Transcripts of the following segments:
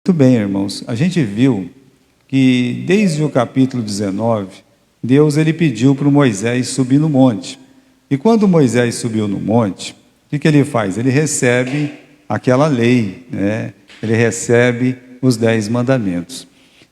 Muito bem, irmãos. A gente viu que desde o capítulo 19, Deus ele pediu para Moisés subir no monte. E quando Moisés subiu no monte, o que ele faz? Ele recebe aquela lei, né? Ele recebe os 10 mandamentos.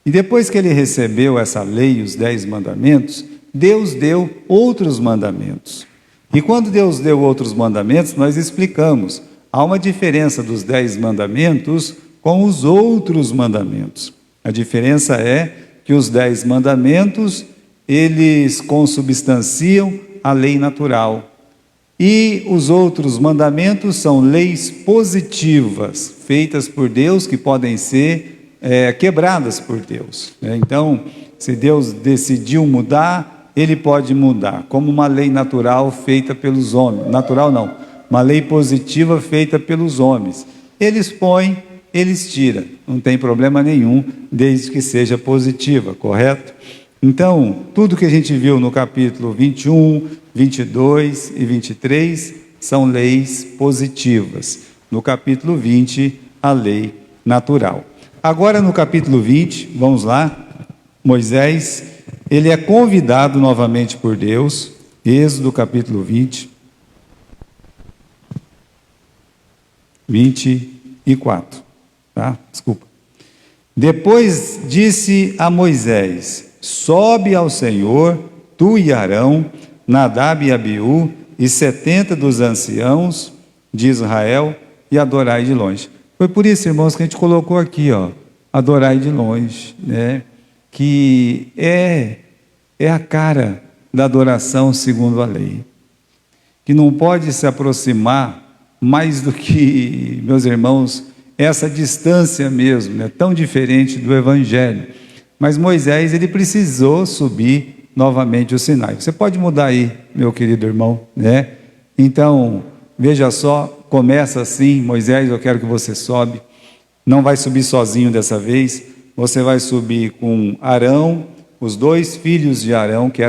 E depois que ele recebeu essa lei, os 10 mandamentos, Deus deu outros mandamentos. E quando Deus deu outros mandamentos, nós explicamos. Há uma diferença dos 10 mandamentos com os outros mandamentos. A diferença é que os 10 mandamentos, eles consubstanciam a lei natural. E os outros mandamentos são leis positivas, feitas por Deus, que podem ser quebradas por Deus. Então, se Deus decidiu mudar, Ele pode mudar, como uma lei natural feita pelos homens. Natural não, uma lei positiva feita pelos homens. Eles põem, eles tiram, não tem problema nenhum, desde que seja positiva, correto? Então, tudo que a gente viu no capítulo 21, 22 e 23 são leis positivas. No capítulo 20, a lei natural. Agora no capítulo 20, vamos lá, Moisés, ele é convidado novamente por Deus, Êxodo capítulo 24, tá? Desculpa. Depois disse a Moisés: sobe ao Senhor, tu e Arão, Nadab e Abiú, e 70 dos anciãos de Israel, e adorai de longe. Foi por isso, irmãos, que a gente colocou aqui, adorai de longe, né? Que é a cara da adoração segundo a lei. Que não pode se aproximar mais do que, meus irmãos, essa distância mesmo, né? Tão diferente do Evangelho. Mas Moisés, ele precisou subir novamente o Sinai. Você pode mudar aí, meu querido irmão, né? Então, veja só, começa assim: Moisés, eu quero que você sobe. Não vai subir sozinho dessa vez, você vai subir com Arão, os 2 filhos de Arão, que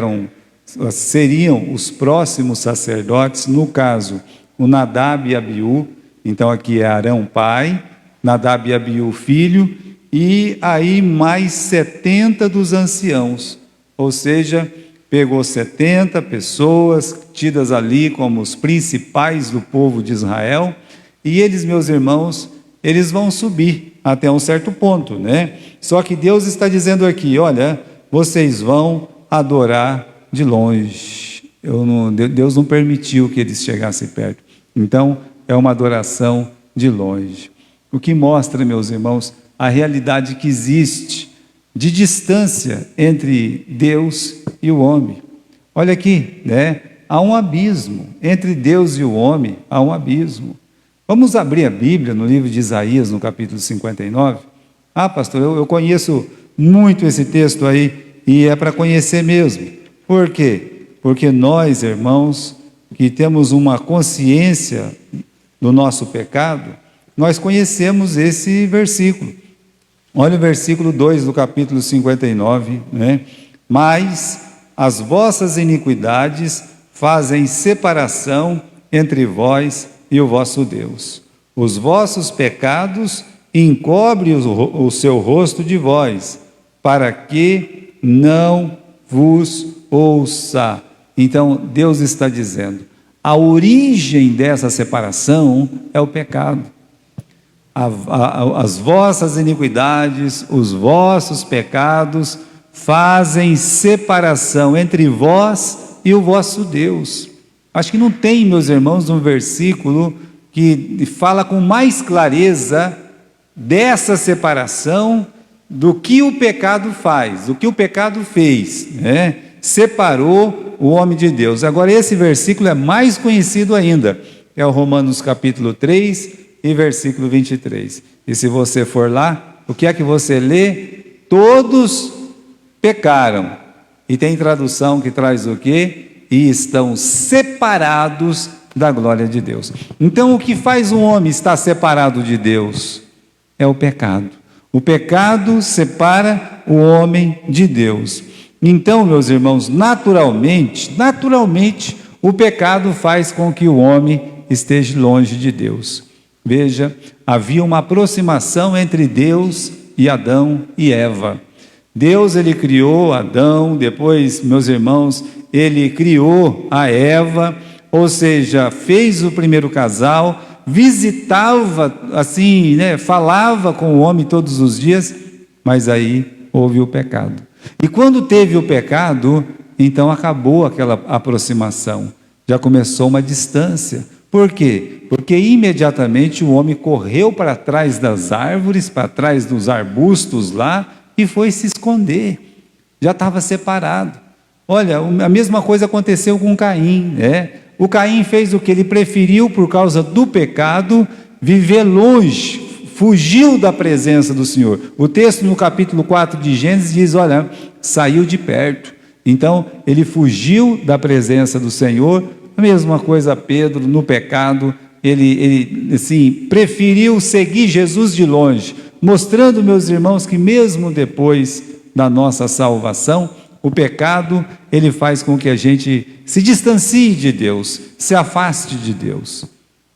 seriam os próximos sacerdotes, no caso, o Nadab e Abiú. Então aqui é Arão pai, Nadab e Abiú filho, e aí mais 70 dos anciãos, ou seja, pegou 70 pessoas, tidas ali como os principais do povo de Israel, e eles, meus irmãos, eles vão subir até um certo ponto, né? Só que Deus está dizendo aqui: olha, vocês vão adorar de longe. Deus não permitiu que eles chegassem perto. Então, é uma adoração de longe. O que mostra, meus irmãos, a realidade que existe de distância entre Deus e o homem. Olha aqui, né? Há um abismo entre Deus e o homem, há um abismo. Vamos abrir a Bíblia no livro de Isaías, no capítulo 59. Ah, pastor, eu conheço muito esse texto aí, e é para conhecer mesmo. Por quê? Porque nós, irmãos, que temos uma consciência do nosso pecado, nós conhecemos esse versículo. Olha o versículo 2 do capítulo 59, né? Mas as vossas iniquidades fazem separação entre vós e o vosso Deus. Os vossos pecados encobrem o seu rosto de vós, para que não vos ouça. Então, Deus está dizendo, a origem dessa separação é o pecado. As vossas iniquidades, os vossos pecados fazem separação entre vós e o vosso Deus. Acho que não tem, meus irmãos, um versículo que fala com mais clareza dessa separação do que o pecado faz, do que o pecado fez, né? Separou o homem de Deus. Agora, esse versículo é mais conhecido ainda, é o Romanos capítulo 3 e versículo 23. E se você for lá, o que é que você lê? Todos pecaram. E tem tradução que traz o quê? E estão separados da glória de Deus. Então, o que faz um homem estar separado de Deus? É o pecado. O pecado separa o homem de Deus. Então, meus irmãos, naturalmente, o pecado faz com que o homem esteja longe de Deus. Veja, havia uma aproximação entre Deus e Adão e Eva. Deus, ele criou Adão, depois, meus irmãos, ele criou a Eva, ou seja, fez o primeiro casal, visitava, assim, né, falava com o homem todos os dias, mas aí houve o pecado. E quando teve o pecado, então acabou aquela aproximação, já começou uma distância. Por quê? Porque imediatamente o homem correu para trás das árvores, para trás dos arbustos lá, e foi se esconder, já estava separado. Olha, a mesma coisa aconteceu com Caim, né? O Caim fez o que? Ele preferiu, por causa do pecado, viver longe, fugiu da presença do Senhor. O texto no capítulo 4 de Gênesis diz, olha, saiu de perto. Então, ele fugiu da presença do Senhor. A mesma coisa Pedro, no pecado, ele assim, preferiu seguir Jesus de longe, mostrando, meus irmãos, que mesmo depois da nossa salvação, o pecado, ele faz com que a gente se distancie de Deus, se afaste de Deus.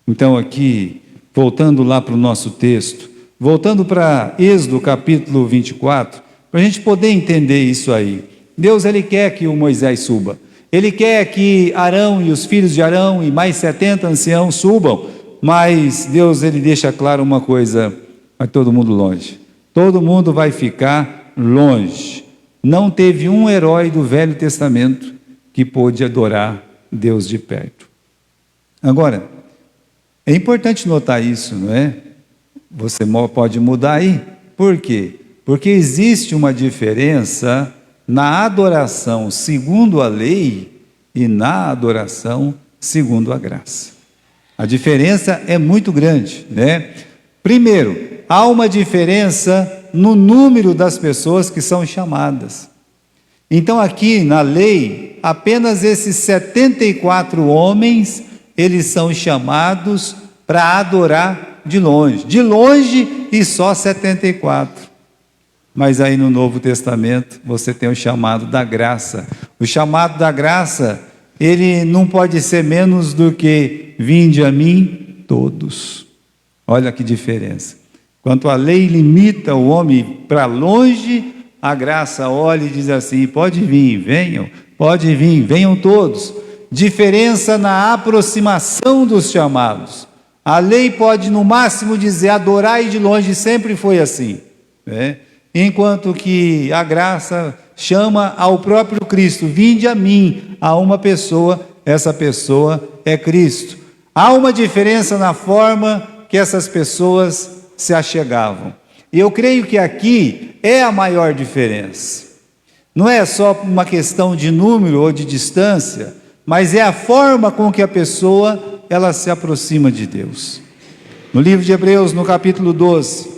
Então aqui, voltando lá para o nosso texto, voltando para Êxodo capítulo 24, para a gente poder entender isso aí. Deus, ele quer que o Moisés suba. Ele quer que Arão e os filhos de Arão e mais 70 anciãos subam, mas Deus, ele deixa claro uma coisa, vai todo mundo longe. Todo mundo vai ficar longe. Não teve um herói do Velho Testamento que pôde adorar Deus de perto. Agora, é importante notar isso, não é? Você pode mudar aí. Por quê? Porque existe uma diferença na adoração segundo a lei e na adoração segundo a graça. A diferença é muito grande, né? Primeiro, há uma diferença no número das pessoas que são chamadas. Então aqui na lei, apenas esses 74 homens, eles são chamados para adorar de longe e só 74. Mas aí no Novo Testamento, você tem o chamado da graça. O chamado da graça, ele não pode ser menos do que vinde a mim todos. Olha que diferença. Enquanto a lei limita o homem para longe, a graça olha e diz assim, pode vir, venham, pode vir, venham todos. Diferença na aproximação dos chamados. A lei pode no máximo dizer, adorai de longe, sempre foi assim, né? Enquanto que a graça chama ao próprio Cristo, vinde a mim, a uma pessoa, essa pessoa é Cristo. Há uma diferença na forma que essas pessoas se achegavam. E eu creio que aqui é a maior diferença. Não é só uma questão de número ou de distância, mas é a forma com que a pessoa, ela se aproxima de Deus. No livro de Hebreus, no capítulo 12,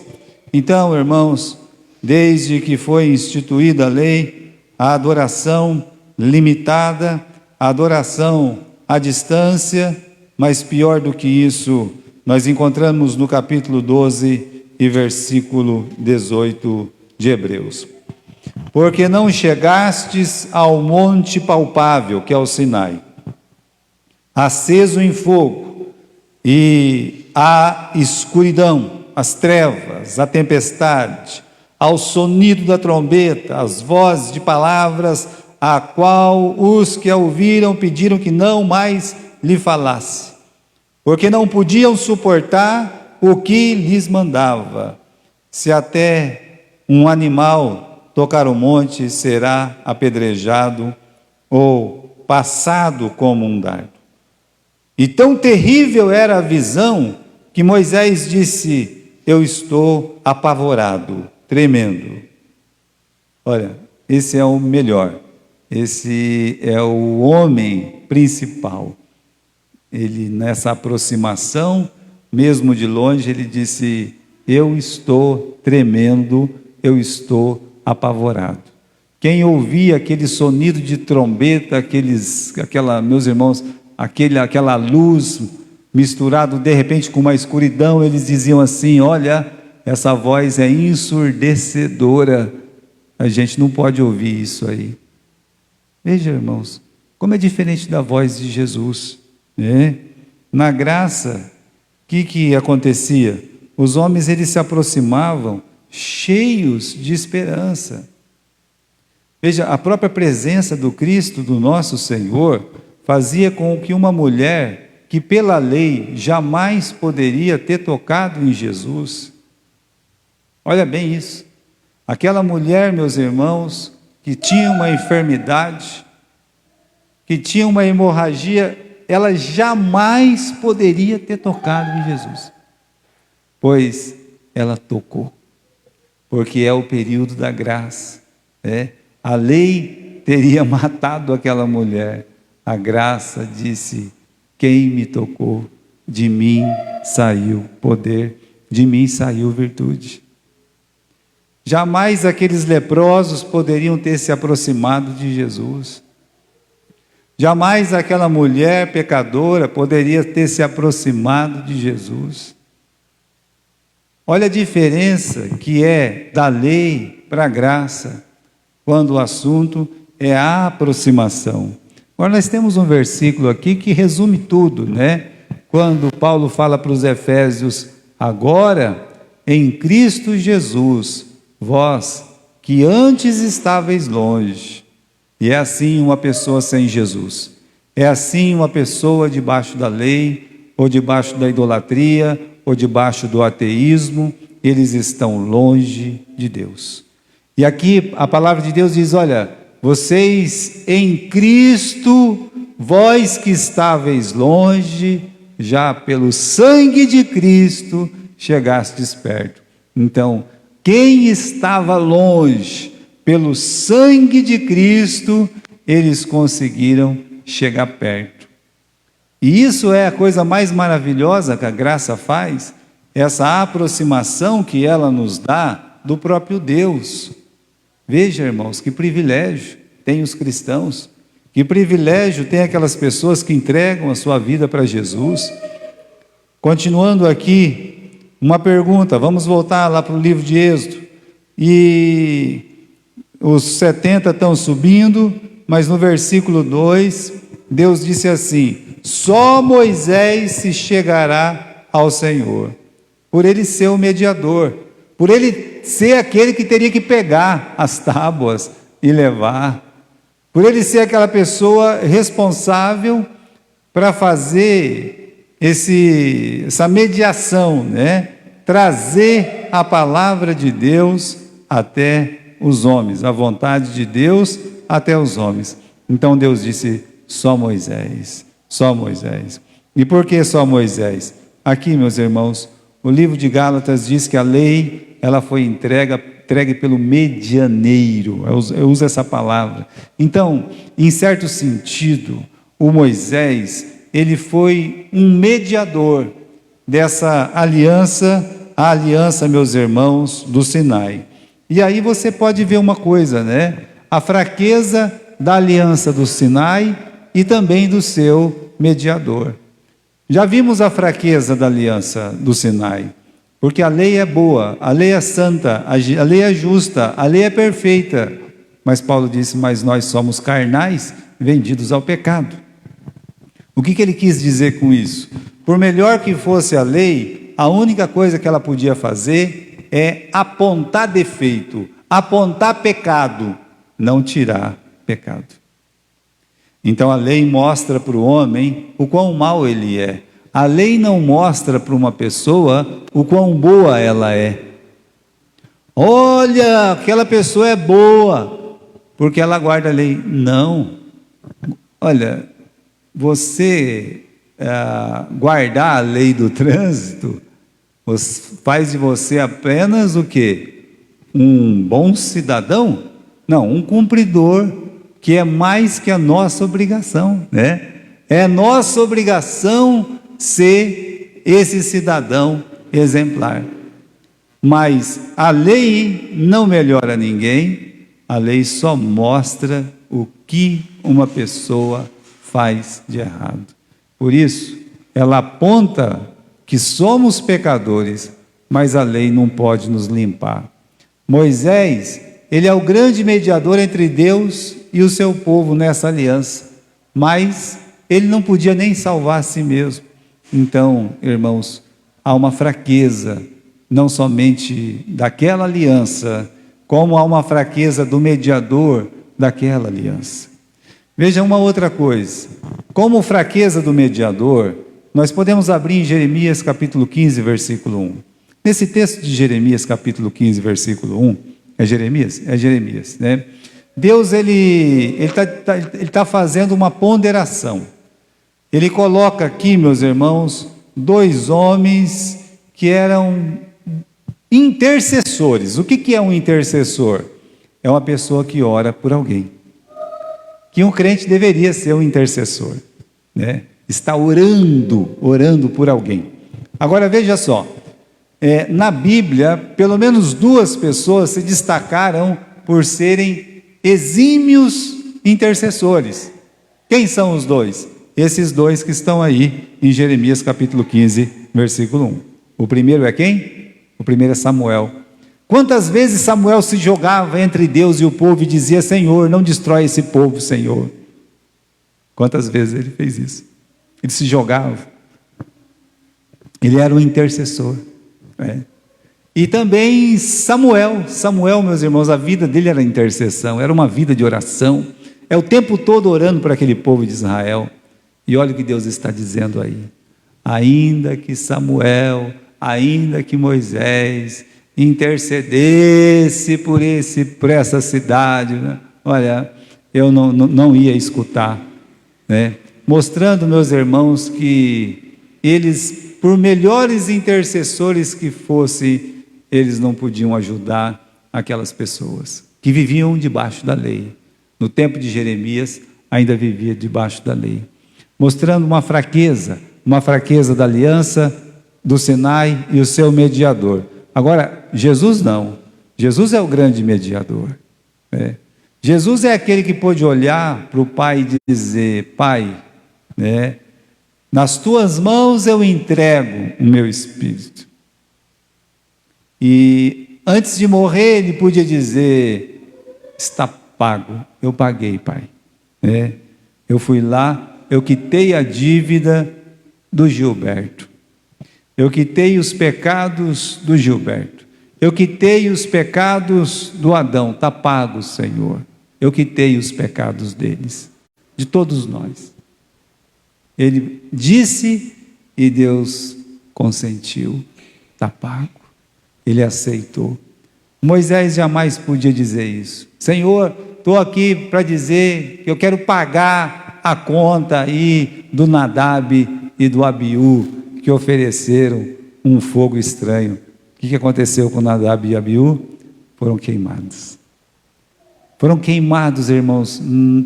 então, irmãos, desde que foi instituída a lei, a adoração limitada, a adoração à distância, mas pior do que isso, nós encontramos no capítulo 12 e versículo 18 de Hebreus. Porque não chegastes ao monte palpável, que é o Sinai, aceso em fogo, e a escuridão, as trevas, a tempestade, ao sonido da trombeta, as vozes de palavras, a qual os que a ouviram pediram que não mais lhe falasse, porque não podiam suportar o que lhes mandava. Se até um animal tocar o monte, será apedrejado ou passado como um dardo. E tão terrível era a visão que Moisés disse, eu estou apavorado, tremendo. Olha, esse é o melhor, esse é o homem principal. Ele, nessa aproximação, mesmo de longe, ele disse, eu estou tremendo, eu estou apavorado. Quem ouvia aquele sonido de trombeta, meus irmãos, aquela luz misturado de repente com uma escuridão, eles diziam assim, olha, essa voz é ensurdecedora, a gente não pode ouvir isso aí. Veja, irmãos, como é diferente da voz de Jesus, né? Na graça, que acontecia? Os homens eles se aproximavam cheios de esperança. Veja, a própria presença do Cristo, do nosso Senhor, fazia com que uma mulher que pela lei jamais poderia ter tocado em Jesus. Olha bem isso. Aquela mulher, meus irmãos, que tinha uma enfermidade, que tinha uma hemorragia, ela jamais poderia ter tocado em Jesus. Pois ela tocou. Porque é o período da graça. A lei teria matado aquela mulher. A graça disse: quem me tocou? De mim saiu poder, de mim saiu virtude. Jamais aqueles leprosos poderiam ter se aproximado de Jesus. Jamais aquela mulher pecadora poderia ter se aproximado de Jesus. Olha a diferença que é da lei para a graça, quando o assunto é a aproximação. Agora nós temos um versículo aqui que resume tudo, Quando Paulo fala para os Efésios: agora em Cristo Jesus, vós que antes estáveis longe. E é assim uma pessoa sem Jesus. É assim uma pessoa debaixo da lei, ou debaixo da idolatria, ou debaixo do ateísmo. Eles estão longe de Deus. E aqui a palavra de Deus diz: olha, vocês em Cristo, vós que estáveis longe, já pelo sangue de Cristo chegastes perto. Então, quem estava longe, pelo sangue de Cristo, eles conseguiram chegar perto. E isso é a coisa mais maravilhosa que a graça faz, essa aproximação que ela nos dá do próprio Deus. Veja, irmãos, que privilégio tem os cristãos, que privilégio tem aquelas pessoas que entregam a sua vida para Jesus. Continuando aqui, uma pergunta, vamos voltar lá para o livro de Êxodo, e os 70 estão subindo, mas no versículo 2, Deus disse assim: só Moisés se chegará ao Senhor, por ele ser o mediador, por ele ser aquele que teria que pegar as tábuas e levar, por ele ser aquela pessoa responsável para fazer essa mediação, trazer a palavra de Deus até os homens, a vontade de Deus até os homens. Então Deus disse: só Moisés, só Moisés. E por que só Moisés? Aqui, meus irmãos, o livro de Gálatas diz que a lei, ela foi entregue pelo medianeiro. Eu uso essa palavra. Então, em certo sentido, o Moisés, ele foi um mediador dessa aliança, a aliança, meus irmãos, do Sinai. E aí você pode ver uma coisa, a fraqueza da aliança do Sinai e também do seu mediador. Já vimos a fraqueza da aliança do Sinai, porque a lei é boa, a lei é santa, a lei é justa, a lei é perfeita. Mas Paulo disse: mas nós somos carnais, vendidos ao pecado. O que ele quis dizer com isso? Por melhor que fosse a lei, a única coisa que ela podia fazer é apontar defeito, apontar pecado, não tirar pecado. Então a lei mostra para o homem o quão mau ele é. A lei não mostra para uma pessoa o quão boa ela é. Olha, aquela pessoa é boa, porque ela guarda a lei. Não. Olha, você guardar a lei do trânsito faz de você apenas o quê? Um bom cidadão? Não, um cumpridor, que é mais que a nossa obrigação, É nossa obrigação ser esse cidadão exemplar. Mas a lei não melhora ninguém, a lei só mostra o que uma pessoa faz de errado. Por isso, ela aponta que somos pecadores, mas a lei não pode nos limpar. Moisés, ele é o grande mediador entre Deus e o seu povo nessa aliança, mas ele não podia nem salvar a si mesmo. Então, irmãos, há uma fraqueza, não somente daquela aliança, como há uma fraqueza do mediador daquela aliança. Veja uma outra coisa, como fraqueza do mediador, nós podemos abrir em Jeremias capítulo 15, versículo 1. Nesse texto de Jeremias capítulo 15, versículo 1, é Jeremias? É Jeremias, né? Deus, ele tá fazendo uma ponderação. Ele coloca aqui, meus irmãos, dois homens que eram intercessores. O que é um intercessor? É uma pessoa que ora por alguém. Que um crente deveria ser um intercessor, né? Está orando por alguém. Agora veja só, na Bíblia, pelo menos duas pessoas se destacaram por serem exímios intercessores. Quem são os dois? Esses dois que estão aí em Jeremias capítulo 15, versículo 1. O primeiro é quem? O primeiro é Samuel. Quantas vezes Samuel se jogava entre Deus e o povo e dizia: Senhor, não destrói esse povo, Senhor. Quantas vezes ele fez isso? Ele se jogava. Ele era um intercessor. E também Samuel, meus irmãos, a vida dele era intercessão, era uma vida de oração, o tempo todo orando por aquele povo de Israel. E olha o que Deus está dizendo aí: ainda que Samuel, ainda que Moisés intercedesse por essa cidade, né? Olha, eu não ia escutar, né? Mostrando, meus irmãos, que eles, por melhores intercessores que fossem, eles não podiam ajudar aquelas pessoas que viviam debaixo da lei. No tempo de Jeremias, ainda vivia debaixo da lei, mostrando uma fraqueza da aliança do Sinai e o seu mediador. Agora, Jesus não. Jesus é o grande mediador. Jesus é aquele que pôde olhar para o Pai e dizer: Pai, nas tuas mãos eu entrego o meu espírito. E antes de morrer, ele podia dizer: está pago, eu paguei, Pai. Eu fui lá, eu quitei a dívida do Gilberto. Eu quitei os pecados do Gilberto. Eu quitei os pecados do Adão. Está pago, Senhor. Eu quitei os pecados deles, de todos nós. Ele disse e Deus consentiu. Está pago. Ele aceitou. Moisés jamais podia dizer isso. Senhor, estou aqui para dizer que eu quero pagar a conta aí do Nadab e do Abiú, que ofereceram um fogo estranho. O que aconteceu com Nadab e Abiú? Foram queimados. Foram queimados, irmãos,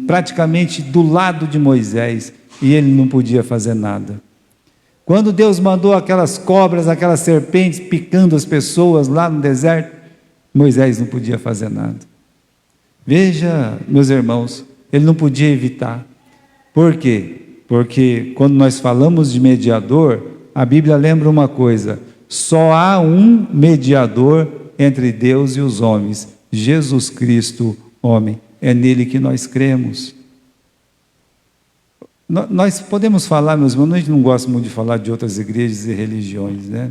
praticamente do lado de Moisés, e ele não podia fazer nada. Quando Deus mandou aquelas cobras, aquelas serpentes picando as pessoas lá no deserto, Moisés não podia fazer nada. Veja, meus irmãos, ele não podia evitar. Por quê? Porque quando nós falamos de mediador, a Bíblia lembra uma coisa: só há um mediador entre Deus e os homens, Jesus Cristo, homem. É nele que nós cremos. Nós podemos falar, meus irmãos, a gente não gosta muito de falar de outras igrejas e religiões, né?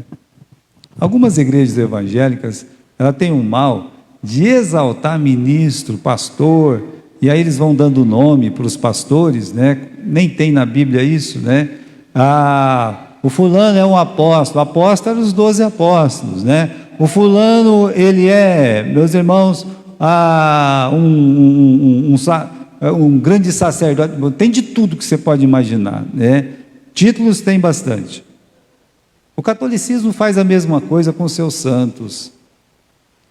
Algumas igrejas evangélicas, ela tem um mal de exaltar ministro, pastor, e aí eles vão dando nome para os pastores, né? Nem tem na Bíblia isso, né? O fulano é um apóstolo, apóstolo eram os 12 apóstolos, né? O fulano, ele é, meus irmãos, um grande sacerdote. Tem de tudo que você pode imaginar, né? Títulos tem bastante. O catolicismo faz a mesma coisa com seus santos.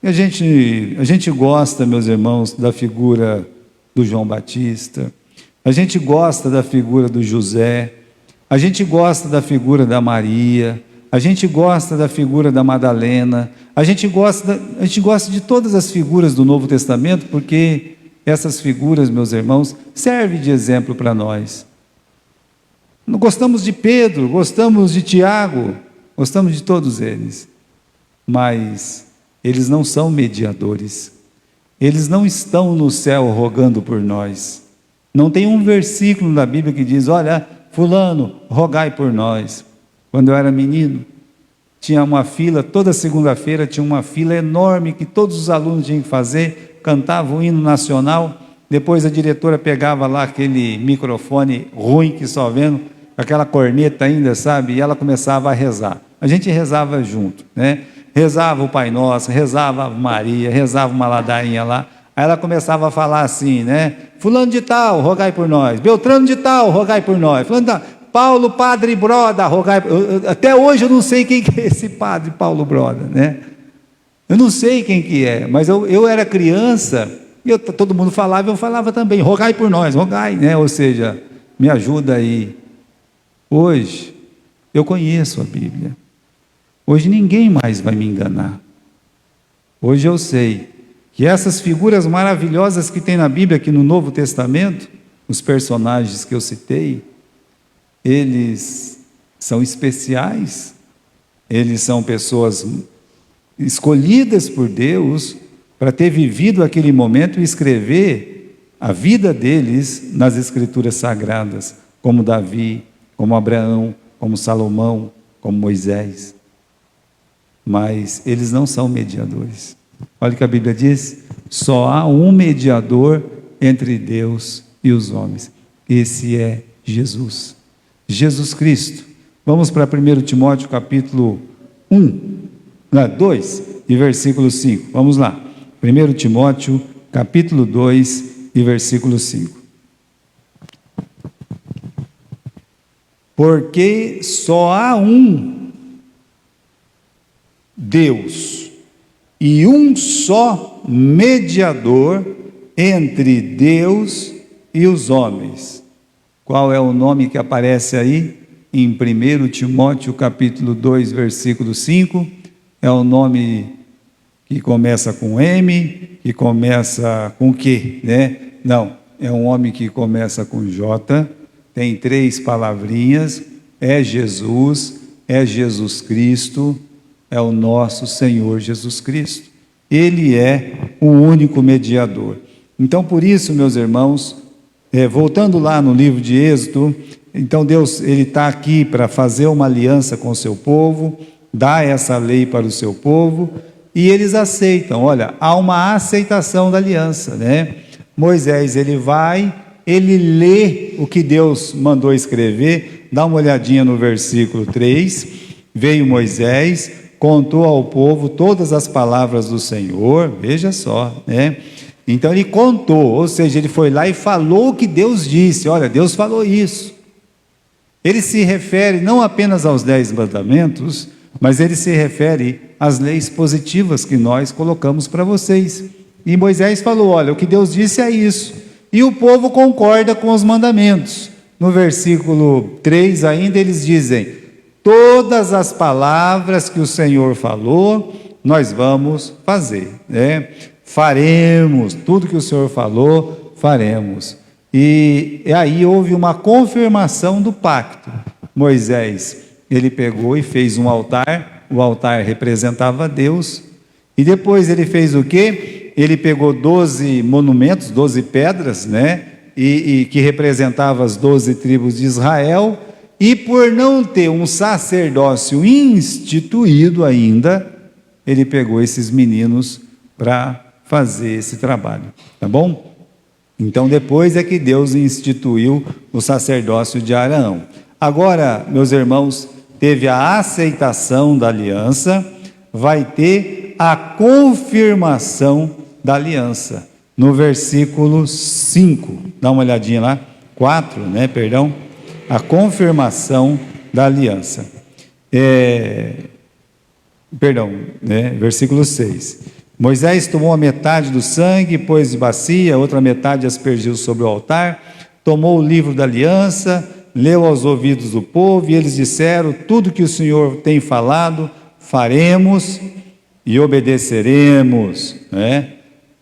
E a gente gosta, meus irmãos, da figura do João Batista, a gente gosta da figura do José, a gente gosta da figura da Maria, a gente gosta da figura da Madalena, a gente gosta de todas as figuras do Novo Testamento, porque essas figuras, meus irmãos, servem de exemplo para nós. Gostamos de Pedro, gostamos de Tiago, gostamos de todos eles, mas eles não são mediadores. Eles não estão no céu rogando por nós. Não tem um versículo na Bíblia que diz: olha, fulano, rogai por nós. Quando eu era menino, tinha uma fila, toda segunda-feira tinha uma fila enorme que todos os alunos tinham que fazer, cantavam o hino nacional, depois a diretora pegava lá aquele microfone ruim que só vendo, aquela corneta ainda, sabe, e ela começava a rezar. A gente rezava junto, né? Rezava o Pai Nosso, rezava a Ave Maria, rezava uma ladainha lá. Aí ela começava a falar assim, né? Fulano de tal, rogai por nós. Beltrano de tal, rogai por nós. Fulano de tal, Paulo Padre Broda, rogai por... Até hoje eu não sei quem que é esse Padre Paulo Broda, né? Eu não sei quem que é, mas eu era criança, e todo mundo falava, eu falava também, rogai por nós, rogai, né? Ou seja, me ajuda aí. Hoje, eu conheço a Bíblia. Hoje ninguém mais vai me enganar. Hoje eu sei que essas figuras maravilhosas que tem na Bíblia, aqui no Novo Testamento, os personagens que eu citei, eles são especiais, eles são pessoas escolhidas por Deus para ter vivido aquele momento e escrever a vida deles nas Escrituras Sagradas, como Davi, como Abraão, como Salomão, como Moisés. Mas eles não são mediadores. Olha o que a Bíblia diz: só há um mediador entre Deus e os homens. Esse é Jesus. Jesus Cristo. Vamos para 1 Timóteo capítulo 2 e versículo 5. Vamos lá. 1 Timóteo capítulo 2 e versículo 5. Porque só há um Deus e um só mediador entre Deus e os homens. Qual é o nome que aparece aí? Em 1 Timóteo capítulo 2, versículo 5, é o nome que começa com M, que começa com Q, né? Não, é um homem que começa com J, tem 3 palavrinhas, é Jesus Cristo, é o nosso Senhor Jesus Cristo. Ele é o único mediador. Então, por isso, meus irmãos, voltando lá no livro de Êxodo, então Deus, Ele está aqui para fazer uma aliança com o seu povo, dar essa lei para o seu povo, e eles aceitam. Olha, há uma aceitação da aliança, né? Moisés, ele vai, ele lê o que Deus mandou escrever, dá uma olhadinha no versículo 3, veio Moisés, contou ao povo todas as palavras do Senhor, veja só, né? Então ele contou, ou seja, ele foi lá e falou o que Deus disse. Olha, Deus falou isso. Ele se refere não apenas aos 10 mandamentos, mas ele se refere às leis positivas que nós colocamos para vocês. E Moisés falou: olha, o que Deus disse é isso. E o povo concorda com os mandamentos. No versículo 3 ainda eles dizem: todas as palavras que o Senhor falou, nós vamos fazer, né? Faremos, tudo que o Senhor falou, faremos. E aí houve uma confirmação do pacto. Moisés, ele pegou e fez um altar, o altar representava Deus, e depois ele fez o quê? Ele pegou 12 monumentos, 12 pedras, né? E que representavam as 12 tribos de Israel, e por não ter um sacerdócio instituído ainda, ele pegou esses meninos para fazer esse trabalho, tá bom? Então depois é que Deus instituiu o sacerdócio de Arão. Agora, meus irmãos, teve a aceitação da aliança, vai ter a confirmação da aliança. No versículo 5, dá uma olhadinha lá, 4, né, perdão, a confirmação da aliança. Versículo 6. Moisés tomou a metade do sangue, pôs de bacia, a outra metade aspergiu sobre o altar, tomou o livro da aliança, leu aos ouvidos do povo, e eles disseram: tudo que o Senhor tem falado, faremos e obedeceremos, né?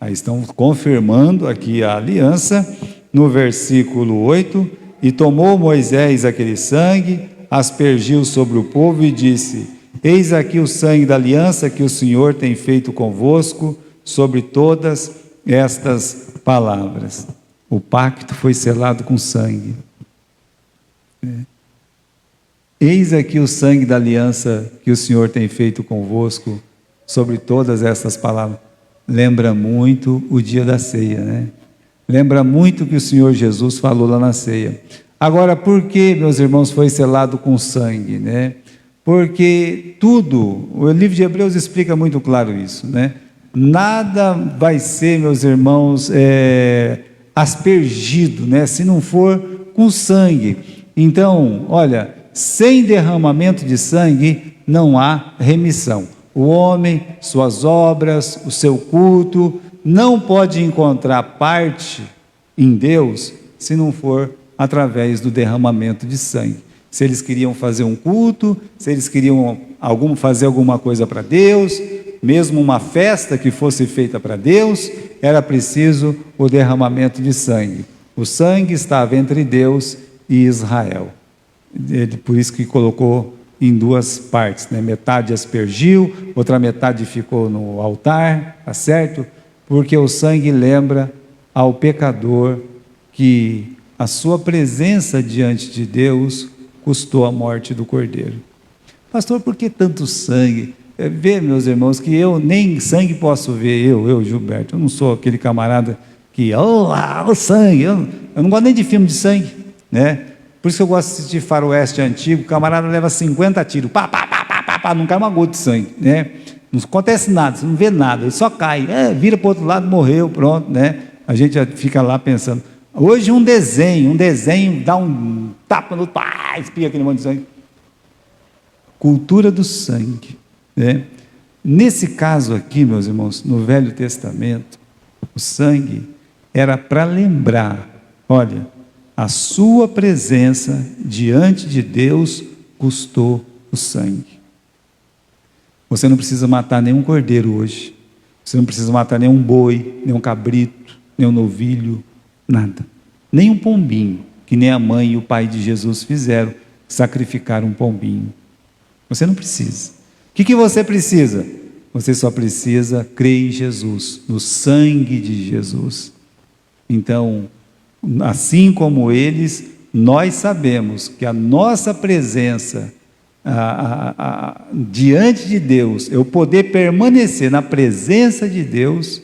Aí estão confirmando aqui a aliança, no versículo 8, e tomou Moisés aquele sangue, aspergiu sobre o povo e disse: eis aqui o sangue da aliança que o Senhor tem feito convosco, sobre todas estas palavras. O pacto foi selado com sangue. Eis aqui o sangue da aliança que o Senhor tem feito convosco, sobre todas essas palavras. Lembra muito o dia da ceia, né? Lembra muito o que o Senhor Jesus falou lá na ceia. Agora, por que, meus irmãos, foi selado com sangue, né? Porque tudo, o livro de Hebreus explica muito claro isso, né? Nada vai ser, meus irmãos, aspergido, né? Se não for com sangue. Então, olha, sem derramamento de sangue não há remissão. O homem, suas obras, o seu culto, não pode encontrar parte em Deus se não for através do derramamento de sangue. Se eles queriam fazer um culto, se eles queriam fazer alguma coisa para Deus, mesmo uma festa que fosse feita para Deus, era preciso o derramamento de sangue. O sangue estava entre Deus e Israel. Por isso que colocou em duas partes, né? Metade aspergiu, outra metade ficou no altar, tá certo? Porque o sangue lembra ao pecador que a sua presença diante de Deus custou a morte do cordeiro. Pastor, por que tanto sangue? Vê, meus irmãos, que eu nem sangue posso ver, eu Gilberto, eu não sou aquele camarada que, o sangue, eu não gosto nem de filme de sangue, né? Por isso que eu gosto de assistir faroeste antigo, o camarada leva 50 tiros, não cai uma gota de sangue, né? Não acontece nada, você não vê nada, ele só cai, vira para o outro lado, morreu, pronto, né? A gente já fica lá pensando. Hoje um desenho dá um tapa no outro, espia aquele monte de sangue. Cultura do sangue, né? Nesse caso aqui, meus irmãos, no Velho Testamento, o sangue era para lembrar, olha, a sua presença diante de Deus custou o sangue. Você não precisa matar nenhum cordeiro hoje, você não precisa matar nenhum boi, nenhum cabrito, nenhum novilho, nada, nem um pombinho, que nem a mãe e o pai de Jesus fizeram, sacrificar um pombinho. Você não precisa. O que você precisa? Você só precisa crer em Jesus, no sangue de Jesus. Então, assim como eles, nós sabemos que a nossa presença diante de Deus, eu poder permanecer na presença de Deus,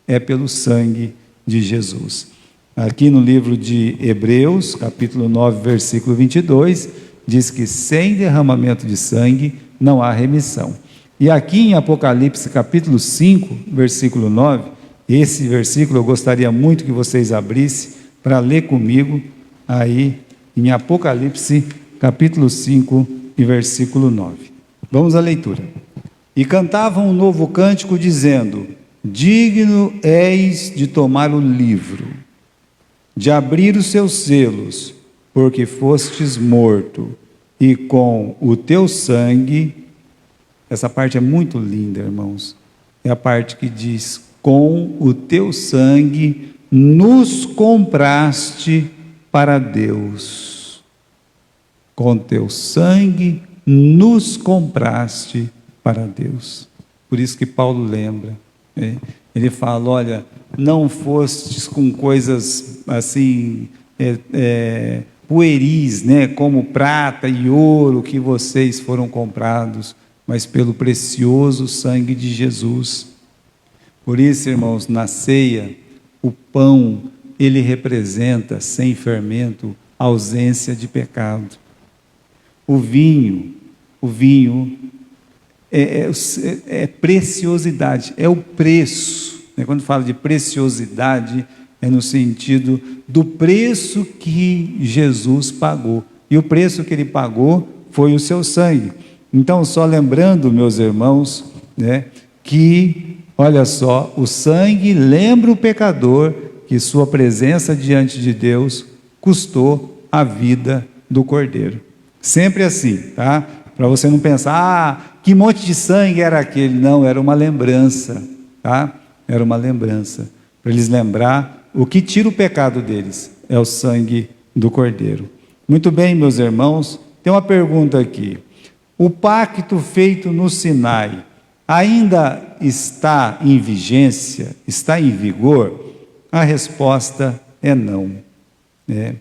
é pelo sangue de Jesus. Aqui no livro de Hebreus, capítulo 9, versículo 22, diz que sem derramamento de sangue não há remissão. E aqui em Apocalipse, capítulo 5, versículo 9, esse versículo eu gostaria muito que vocês abrissem para ler comigo, aí em Apocalipse, capítulo 5 e versículo 9. Vamos à leitura. E cantavam um novo cântico, dizendo: digno és de tomar o livro, de abrir os seus selos, porque fostes morto, e com o teu sangue. Essa parte é muito linda, irmãos. É a parte que diz: com o teu sangue nos compraste para Deus. Com teu sangue nos compraste para Deus. Por isso que Paulo lembra, né? Ele fala: olha, não fostes com coisas assim pueris, né, como prata e ouro, que vocês foram comprados, mas pelo precioso sangue de Jesus. Por isso, irmãos, na ceia, o pão, ele representa, sem fermento, a ausência de pecado. O vinho é preciosidade, é o preço, né? Quando fala de preciosidade, é no sentido do preço que Jesus pagou, e o preço que ele pagou foi o seu sangue. Então, só lembrando, meus irmãos, né, que, olha só, o sangue lembra o pecador que sua presença diante de Deus custou a vida do cordeiro. Sempre assim, tá? Para você não pensar, que monte de sangue era aquele. Não, era uma lembrança, tá? Era uma lembrança, para eles lembrar o que tira o pecado deles, é o sangue do cordeiro. Muito bem, meus irmãos, tem uma pergunta aqui. O pacto feito no Sinai ainda está em vigência, está em vigor? A resposta é não, né?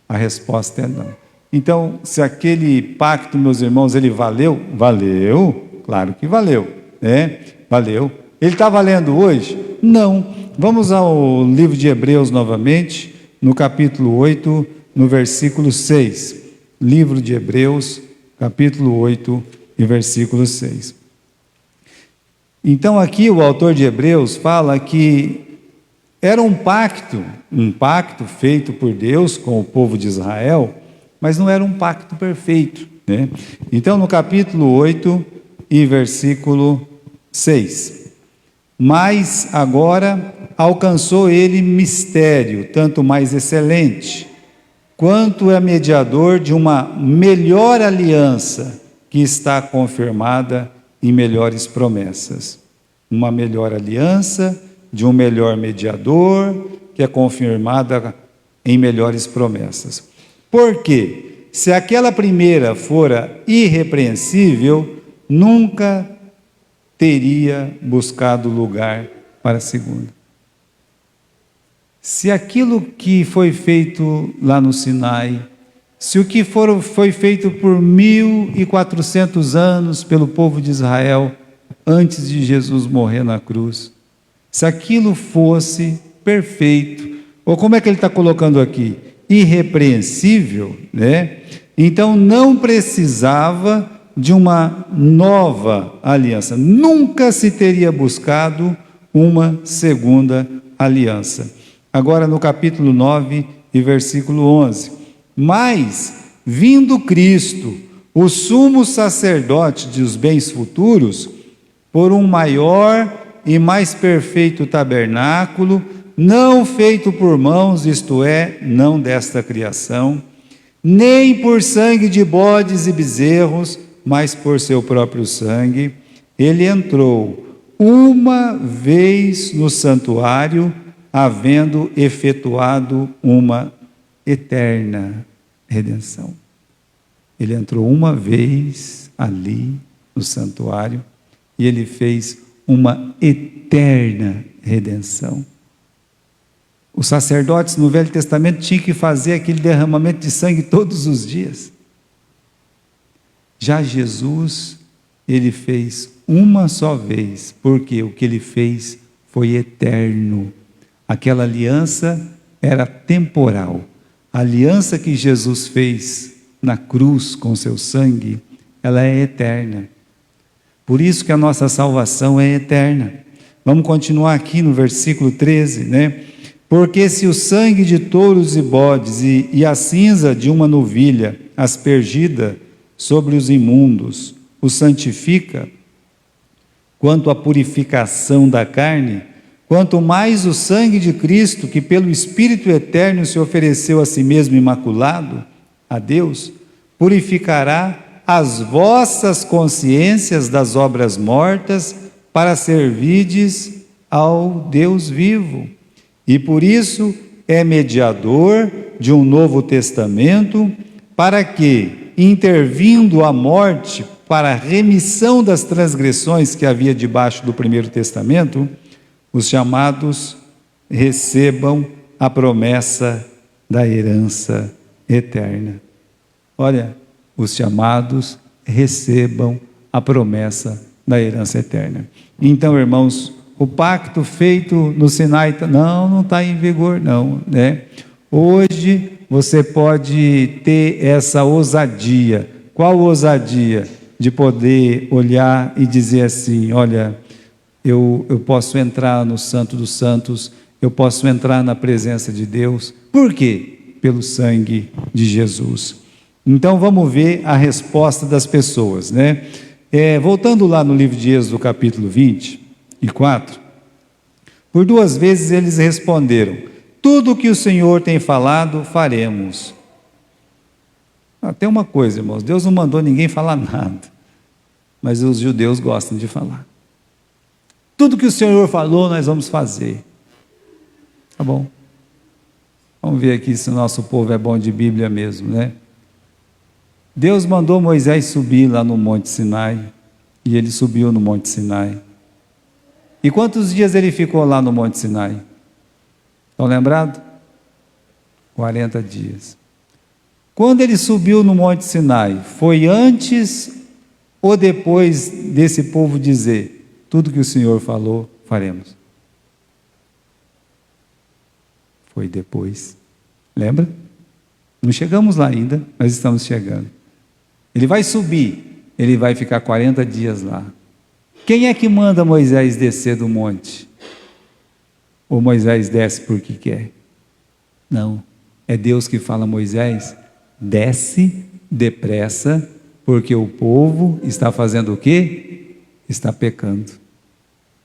A resposta é não. Então, se aquele pacto, meus irmãos, ele valeu? Valeu, claro que valeu, né? Valeu. Ele está valendo hoje? Não. Vamos ao livro de Hebreus novamente, no capítulo 8, no versículo 6. Livro de Hebreus, capítulo 8 e versículo 6. Então aqui o autor de Hebreus fala que era um pacto feito por Deus com o povo de Israel, mas não era um pacto perfeito, né? Então no capítulo 8 e versículo 6. Mas agora alcançou ele mistério, tanto mais excelente, quanto é mediador de uma melhor aliança, que está confirmada em melhores promessas. Uma melhor aliança, de um melhor mediador, que é confirmada em melhores promessas. Por quê? Se aquela primeira fora irrepreensível, nunca teria buscado lugar para a segunda. Se aquilo que foi feito lá no Sinai, se o que foi feito por 1400 anos pelo povo de Israel, antes de Jesus morrer na cruz, se aquilo fosse perfeito, ou como é que ele está colocando aqui? Irrepreensível, né? Então não precisava de uma nova aliança. Nunca se teria buscado uma segunda aliança. Agora no capítulo 9 e versículo 11. Mas, vindo Cristo, o sumo sacerdote dos bens futuros, por um maior e mais perfeito tabernáculo, não feito por mãos, isto é, não desta criação, nem por sangue de bodes e bezerros, mas por seu próprio sangue, ele entrou uma vez no santuário, havendo efetuado uma eterna redenção. Ele entrou uma vez ali no santuário e ele fez uma eterna redenção. Os sacerdotes no Velho Testamento tinham que fazer aquele derramamento de sangue todos os dias. Já Jesus, ele fez uma só vez, porque o que ele fez foi eterno. Aquela aliança era temporal. A aliança que Jesus fez na cruz com seu sangue, ela é eterna. Por isso que a nossa salvação é eterna. Vamos continuar aqui no versículo 13, né? Porque se o sangue de touros e bodes e a cinza de uma novilha aspergida sobre os imundos o santifica, quanto à purificação da carne, quanto mais o sangue de Cristo, que pelo Espírito eterno se ofereceu a si mesmo imaculado a Deus, purificará as vossas consciências das obras mortas, para servirdes ao Deus vivo. E por isso é mediador de um novo testamento, para que, intervindo a morte para a remissão das transgressões que havia debaixo do primeiro testamento, os chamados recebam a promessa da herança eterna. Olha, os chamados recebam a promessa da herança eterna. Então, irmãos, o pacto feito no Sinai, não está em vigor não, né? Hoje você pode ter essa ousadia. Qual ousadia? De poder olhar e dizer assim, olha, eu posso entrar no Santo dos Santos, eu posso entrar na presença de Deus. Por quê? Pelo sangue de Jesus. Então vamos ver a resposta das pessoas, né? Voltando lá no livro de Êxodo, capítulo 24, por 2 vezes eles responderam, tudo o que o Senhor tem falado, faremos. Tem uma coisa, irmãos, Deus não mandou ninguém falar nada, mas os judeus gostam de falar. Tudo que o Senhor falou, nós vamos fazer. Tá bom. Vamos ver aqui se o nosso povo é bom de Bíblia mesmo, né? Deus mandou Moisés subir lá no Monte Sinai, e ele subiu no Monte Sinai. E quantos dias ele ficou lá no Monte Sinai? Estão lembrados? 40 dias. Quando ele subiu no Monte Sinai, foi antes ou depois desse povo dizer: tudo que o Senhor falou, faremos? Foi depois. Lembra? Não chegamos lá ainda, mas estamos chegando. Ele vai subir, ele vai ficar 40 dias lá. Quem é que manda Moisés descer do monte? Ou Moisés desce porque quer? Não, é Deus que fala a Moisés: desce depressa, porque o povo está fazendo o quê? Está pecando.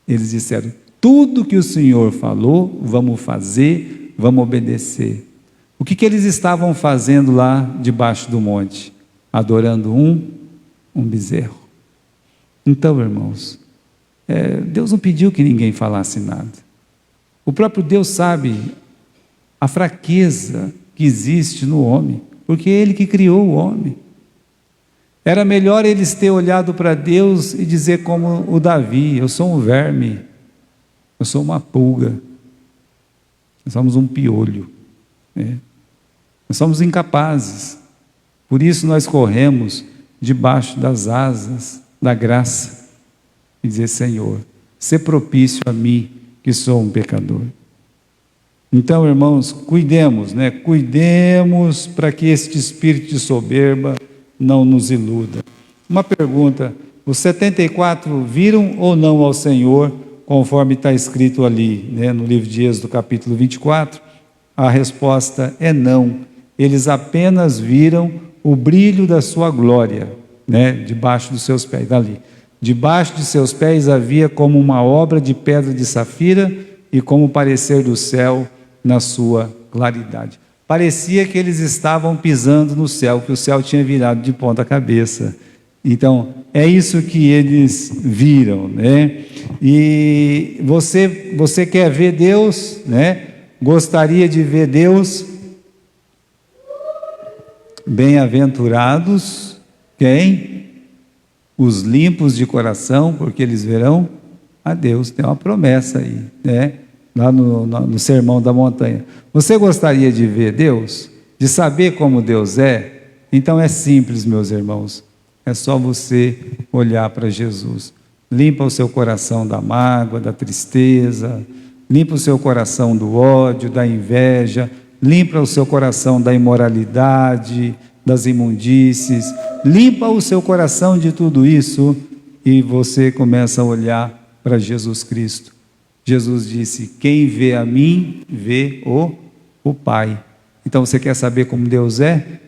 Eles disseram: tudo que o Senhor falou, vamos fazer, vamos obedecer. O que eles estavam fazendo lá debaixo do monte? Adorando um bezerro. Então, irmãos, Deus não pediu que ninguém falasse nada. O próprio Deus sabe a fraqueza que existe no homem, porque é Ele que criou o homem. Era melhor eles ter olhado para Deus e dizer como o Davi: eu sou um verme, eu sou uma pulga, nós somos um piolho, né? Nós somos incapazes, por isso nós corremos debaixo das asas da graça e dizer: Senhor, sê propício a mim, que sou um pecador. Então, irmãos, cuidemos, né? Cuidemos para que este espírito de soberba não nos iluda. Uma pergunta: os 74 viram ou não ao Senhor, conforme está escrito ali, né, no livro de Êxodo, capítulo 24? A resposta é não. Eles apenas viram o brilho da sua glória, né, debaixo dos seus pés, dali. Debaixo de seus pés havia como uma obra de pedra de safira e como o parecer do céu na sua claridade. Parecia que eles estavam pisando no céu, que o céu tinha virado de ponta cabeça. Então, é isso que eles viram, né? E você quer ver Deus, né? Gostaria de ver Deus? Bem-aventurados quem? Os limpos de coração, porque eles verão a Deus. Tem uma promessa aí, né? Lá no Sermão da Montanha. Você gostaria de ver Deus? De saber como Deus é? Então é simples, meus irmãos. É só você olhar para Jesus. Limpa o seu coração da mágoa, da tristeza. Limpa o seu coração do ódio, da inveja. Limpa o seu coração da imoralidade, das imundícies. Limpa o seu coração de tudo isso e você começa a olhar para Jesus Cristo. Jesus disse: quem vê a mim, vê o Pai. Então você quer saber como Deus é?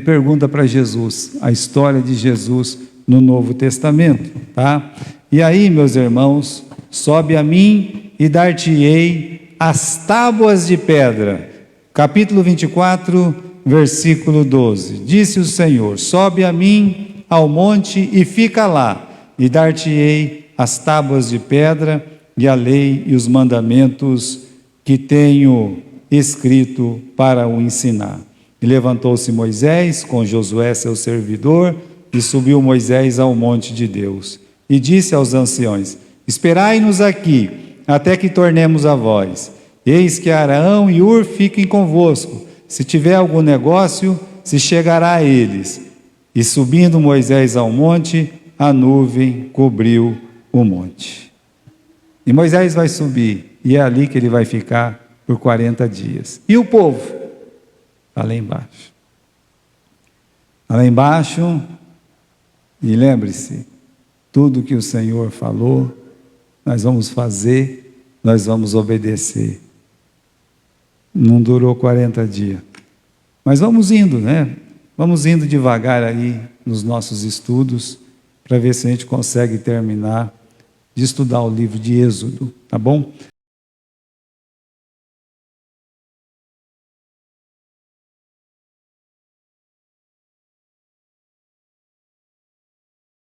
Pergunta para Jesus, a história de Jesus no Novo Testamento, tá? E aí, meus irmãos, sobe a mim e dar-te-ei as tábuas de pedra. Capítulo 24, versículo 12. Disse o Senhor: sobe a mim ao monte e fica lá, e dar-te-ei as tábuas de pedra e a lei e os mandamentos que tenho escrito para o ensinar. E levantou-se Moisés com Josué seu servidor, e subiu Moisés ao monte de Deus. E disse aos anciões: esperai-nos aqui, até que tornemos a vós. Eis que Arão e Hur fiquem convosco. Se tiver algum negócio, se chegará a eles. E subindo Moisés ao monte, a nuvem cobriu o monte. E Moisés vai subir, e é ali que ele vai ficar por 40 dias. E o povo? Está lá embaixo. Está lá embaixo, e lembre-se, tudo que o Senhor falou, nós vamos fazer, nós vamos obedecer. Não durou 40 dias. Mas vamos indo, né? Vamos indo devagar aí nos nossos estudos, para ver se a gente consegue terminar de estudar o livro de Êxodo, tá bom?